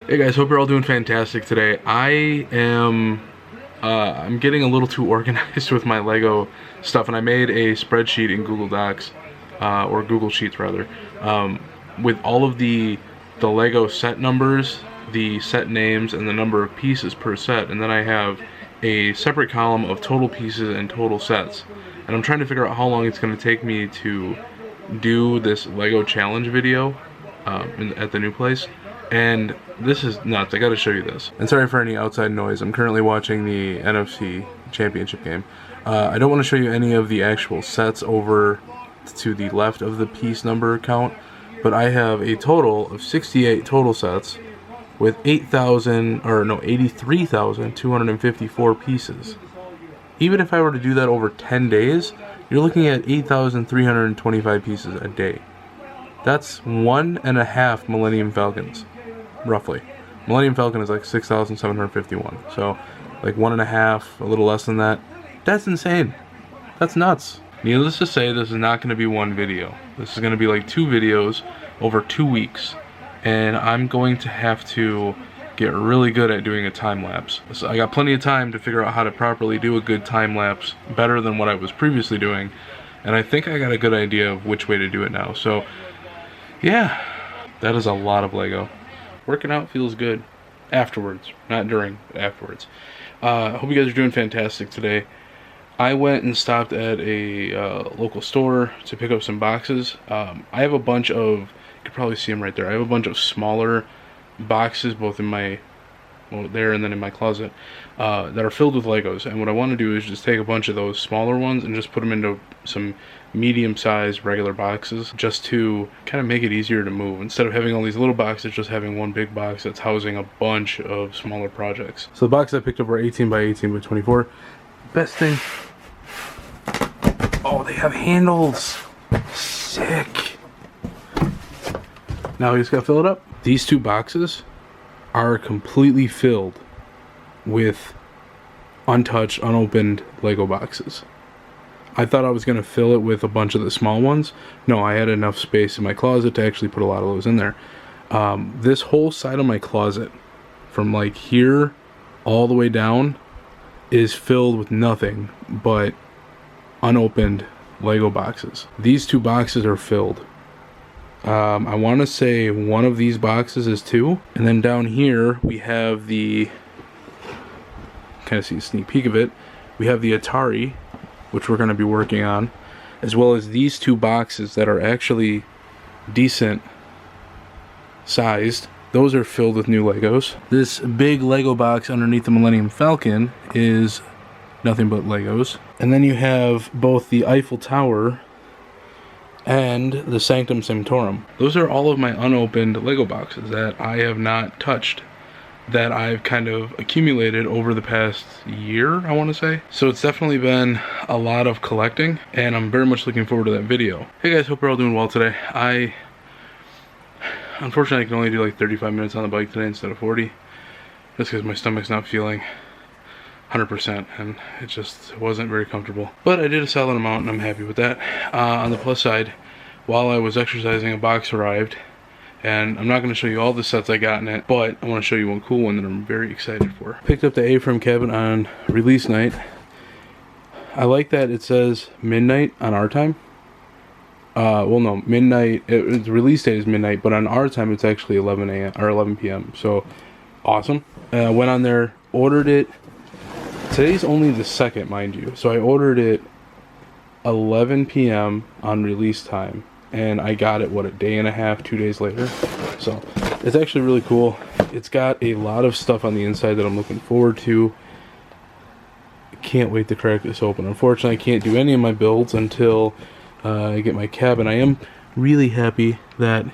Hey guys, hope you're all doing fantastic today. I'm getting a little too organized with my Lego stuff, and I made a spreadsheet in Google Docs, or Google Sheets rather, with all of the Lego set numbers, the set names, and the number of pieces per set, and then I have a separate column of total pieces and total sets. And I'm trying to figure out how long it's going to take me to do this Lego challenge video at the new place. And this is nuts. I gotta show you this. And sorry for any outside noise. I'm currently watching the NFC championship game. I don't want to show you any of the actual sets over to the left of the piece number count, but I have a total of 68 total sets with 83,254 pieces. Even if I were to do that over 10 days, you're looking at 8,325 pieces a day. That's 1.5 Millennium Falcons. Roughly. Millennium Falcon is like 6,751. So, like 1.5, a little less than that. That's insane. That's nuts. Needless to say, this is not going to be one video. This is going to be like 2 videos over 2 weeks. And I'm going to have to get really good at doing a time lapse. So I got plenty of time to figure out how to properly do a good time lapse, better than what I was previously doing. And I think I got a good idea of which way to do it now. So, yeah, that is a lot of Lego. Working out feels good afterwards, not during, but afterwards. I hope you guys are doing fantastic today. I went and stopped at a local store to pick up some boxes. I have a bunch of, you can probably see them right there. I have a bunch of smaller boxes, both in my, well, there and then in my closet, that are filled with Legos. And what I want to do is just take a bunch of those smaller ones and just put them into some medium-sized regular boxes, just to kind of make it easier to move. Instead of having all these little boxes, just having one big box that's housing a bunch of smaller projects. So the box I picked up were 18 by 18 by 24. Best thing, oh, they have handles. Sick. Now we just gotta fill it up. These 2 boxes are completely filled with untouched, unopened Lego boxes. I thought I was going to fill it with a bunch of the small ones. No, I had enough space in my closet to actually put a lot of those in there. This whole side of my closet, from like here all the way down, is filled with nothing but unopened Lego boxes. These 2 boxes are filled. I want to say one of these boxes is 2. And then down here we have the, kind of see a sneak peek of it, we have the Atari, which we're going to be working on, as well as these 2 boxes that are actually decent sized. Those are filled with new Legos. This big Lego box underneath the Millennium Falcon is nothing but Legos. And then you have both the Eiffel Tower and the Sanctum Sanctorum. Those are all of my unopened Lego boxes that I have not touched, that I've kind of accumulated over the past year, I want to say. So it's definitely been a lot of collecting, and I'm very much looking forward to that video. Hey guys, hope you're all doing well today. Unfortunately, I can only do like 35 minutes on the bike today instead of 40. Just because my stomach's not feeling 100%, and it wasn't very comfortable. But I did a solid amount, and I'm happy with that. On the plus side, while I was exercising, a box arrived. And I'm not going to show you all the sets I got in it, but I want to show you one cool one that I'm very excited for. Picked up the A-frame cabin on release night. I like that it says midnight on our time. Well, no, midnight. The release date is midnight, but on our time it's actually 11 a.m. or 11 p.m. So awesome. Went on there, ordered it. Today's only the 2nd, mind you. So I ordered it 11 p.m. on release time. And I got it, what, a day and a half, 2 days later. So it's actually really cool. It's got a lot of stuff on the inside that I'm looking forward to. Can't wait to crack this open. Unfortunately, I can't do any of my builds until I get my cabin. I am really happy that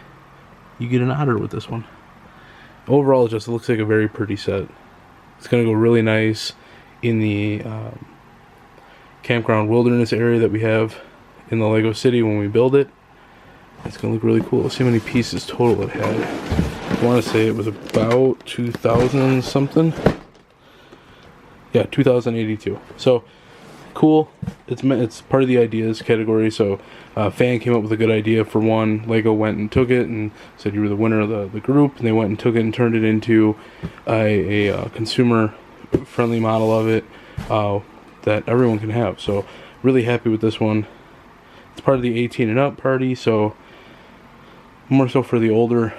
you get an otter with this one. Overall, it just looks like a very pretty set. It's going to go really nice in the campground wilderness area that we have in the Lego City when we build it. It's going to look really cool. Let's see how many pieces total it had. I want to say it was about 2,000 something. Yeah, 2,082. So cool. It's part of the ideas category. So fan came up with a good idea for one. Lego went and took it and said you were the winner of the group, and they went and took it and turned it into a consumer friendly model of it that everyone can have. So really happy with this one. It's part of the 18 and up party, so more so for the older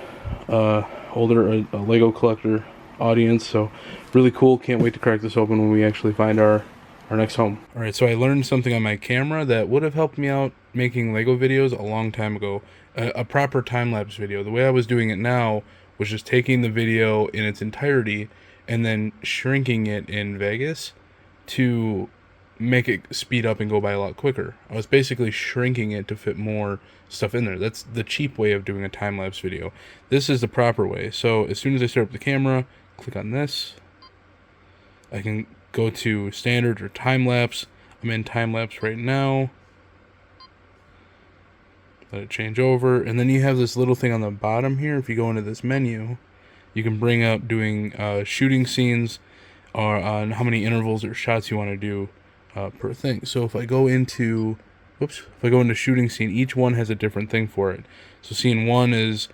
Lego collector audience. So really cool. Can't wait to crack this open when we actually find our next home. Alright, so I learned something on my camera that would have helped me out making Lego videos a long time ago. A proper time-lapse video. The way I was doing it now was just taking the video in its entirety and then shrinking it in Vegas to make it speed up and go by a lot quicker. I was basically shrinking it to fit more stuff in there. That's the cheap way of doing a time-lapse video. This is the proper way. So as soon as I start up the camera, click on this. I can go to standard or time-lapse. I'm in time-lapse right now. Let it change over. And then you have this little thing on the bottom here. If you go into this menu, you can bring up doing shooting scenes or on how many intervals or shots you want to do per thing. So if I go into shooting scene, each one has a different thing for it. So scene 1 is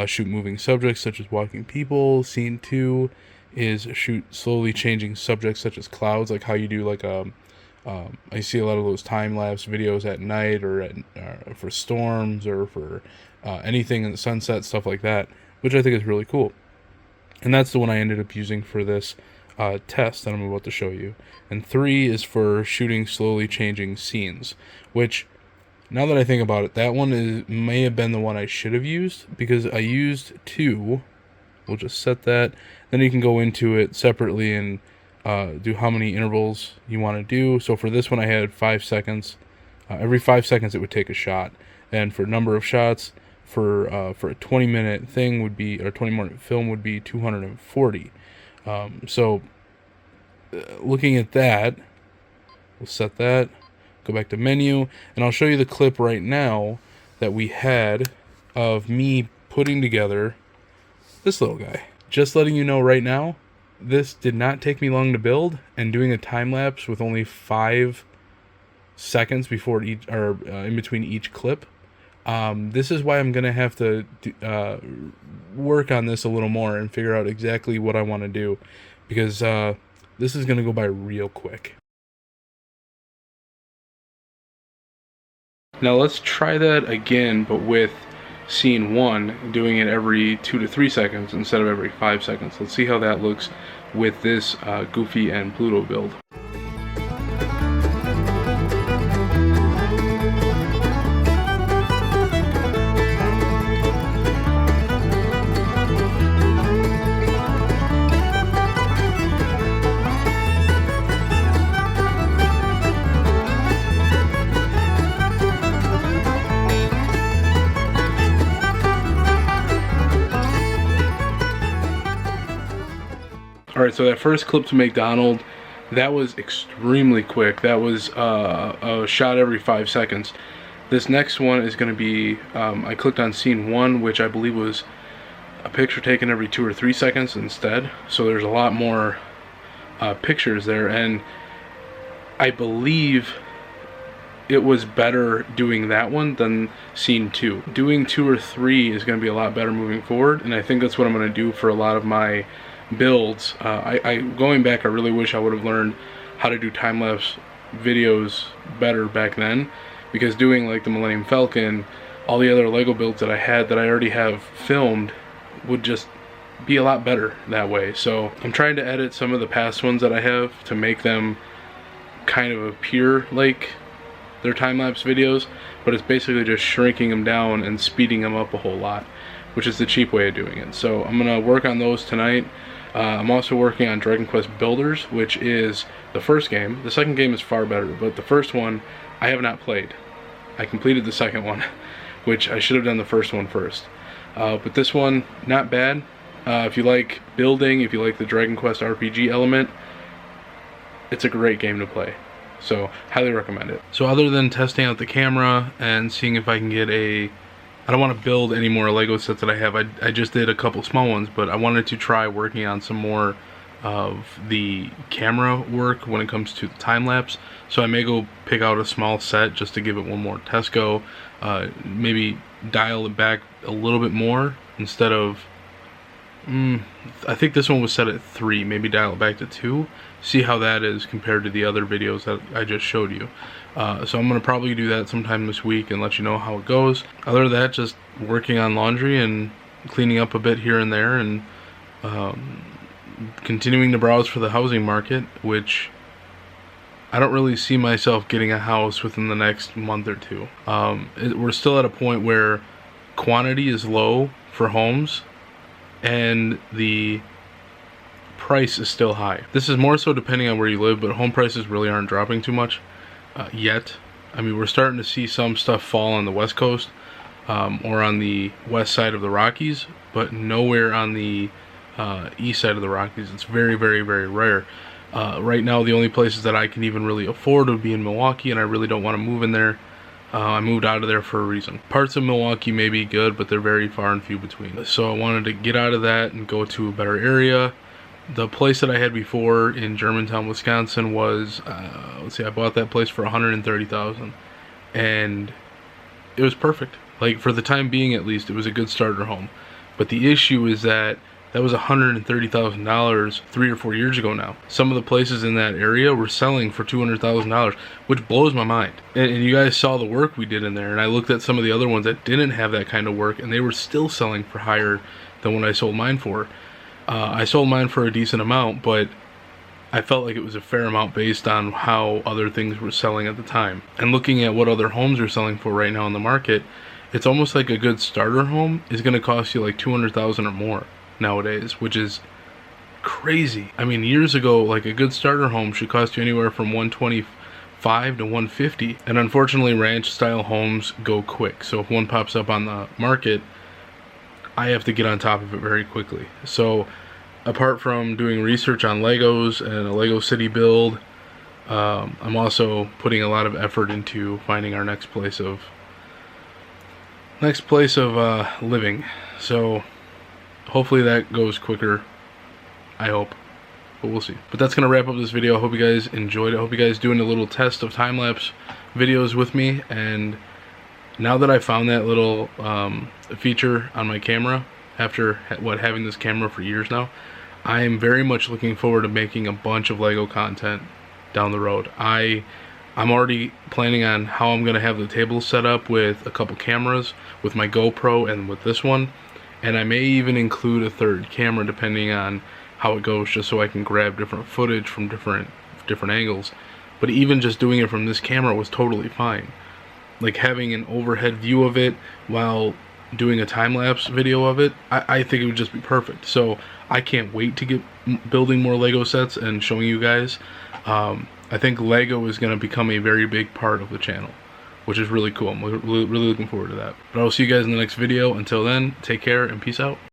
shoot moving subjects such as walking people. Scene 2 is shoot slowly changing subjects such as clouds, like how you do like I see a lot of those time-lapse videos at night or for storms or for anything in the sunset, stuff like that, which I think is really cool. And that's the one I ended up using for this test that I'm about to show you. And 3 is for shooting slowly changing scenes, which, now that I think about it, that one may have been the one I should have used, because I used 2. We'll just set that. Then you can go into it separately and do how many intervals you want to do. So for this one I had 5 seconds. Every 5 seconds it would take a shot. And for number of shots, for a 20-minute thing would be, or 20-minute film would be 240. So looking at that, we'll set that, go back to menu, and I'll show you the clip right now that we had of me putting together this little guy. Just letting you know right now, this did not take me long to build, and doing a time lapse with only 5 seconds before each, or in between each clip. This is why I'm gonna have to work on this a little more and figure out exactly what I want to do, because this is gonna go by real quick. Now let's try that again, but with scene 1, doing it every 2 to 3 seconds instead of every 5 seconds. Let's see how that looks with this Goofy and Pluto build. Alright, so that first clip to McDonald, that was extremely quick. That was a shot every 5 seconds. This next one is going to be, I clicked on scene 1, which I believe was a picture taken every 2 or 3 seconds instead. So there's a lot more pictures there, and I believe it was better doing that one than scene 2. Doing 2 or 3 is going to be a lot better moving forward, and I think that's what I'm going to do for a lot of my builds. Going back, I really wish I would have learned how to do time-lapse videos better back then, because doing like the Millennium Falcon, all the other Lego builds that I had that I already have filmed would just be a lot better that way. So I'm trying to edit some of the past ones that I have to make them kind of appear like they're time-lapse videos, but it's basically just shrinking them down and speeding them up a whole lot, which is the cheap way of doing it. So I'm gonna work on those tonight. I'm also working on Dragon Quest Builders, which is the first game. The second game is far better, but the first one I have not played. I completed the second one, which I should have done the first one first. But this one, not bad. If you like building, if you like the Dragon Quest RPG element, it's a great game to play. So, highly recommend it. So other than testing out the camera and seeing if I can get I don't want to build any more Lego sets that I have. I just did a couple small ones, but I wanted to try working on some more of the camera work when it comes to the time-lapse. So I may go pick out a small set just to give it one more test go. Maybe dial it back a little bit more instead of I think this one was set at 3, maybe dial it back to 2, see how that is compared to the other videos that I just showed you. So I'm going to probably do that sometime this week and let you know how it goes. Other than that, just working on laundry and cleaning up a bit here and there, and continuing to browse for the housing market, which I don't really see myself getting a house within the next month or two. We're still at a point where quantity is low for homes and the price is still high. This is more so depending on where you live, but home prices really aren't dropping too much yet. I mean, we're starting to see some stuff fall on the West Coast or on the west side of the Rockies, but nowhere on the east side of the Rockies. It's very, very, very rare. Right now, the only places that I can even really afford would be in Milwaukee, and I really don't want to move in there. I moved out of there for a reason. Parts of Milwaukee may be good, but they're very far and few between. So I wanted to get out of that and go to a better area. The place that I had before in Germantown, Wisconsin was, let's see, I bought that place for $130,000, and it was perfect. Like, for the time being at least, it was a good starter home. But the issue is that was $130,000 3 or 4 years ago now. Some of the places in that area were selling for $200,000, which blows my mind. And you guys saw the work we did in there, and I looked at some of the other ones that didn't have that kind of work, and they were still selling for higher than what I sold mine for. I sold mine for a decent amount, but I felt like it was a fair amount based on how other things were selling at the time. And looking at what other homes are selling for right now in the market, it's almost like a good starter home is going to cost you like $200,000 or more nowadays, which is crazy. I mean, years ago, like, a good starter home should cost you anywhere from $125 to $150, and unfortunately ranch style homes go quick. So if one pops up on the market, I have to get on top of it very quickly. So apart from doing research on Legos and a Lego City build, I'm also putting a lot of effort into finding our next place of living. So hopefully that goes quicker, I hope, but we'll see. But that's going to wrap up this video. I hope you guys enjoyed it. I hope you guys doing a little test of time-lapse videos with me. And now that I found that little feature on my camera, after having this camera for years now, I am very much looking forward to making a bunch of Lego content down the road. I'm already planning on how I'm going to have the table set up with a couple cameras, with my GoPro and with this one. And I may even include a third camera depending on how it goes, just so I can grab different footage from different angles. But even just doing it from this camera was totally fine. Like, having an overhead view of it while doing a time-lapse video of it, I think it would just be perfect. So I can't wait to get building more Lego sets and showing you guys. I think Lego is going to become a very big part of the channel, which is really cool. I'm really looking forward to that. But I'll see you guys in the next video. Until then, take care and peace out.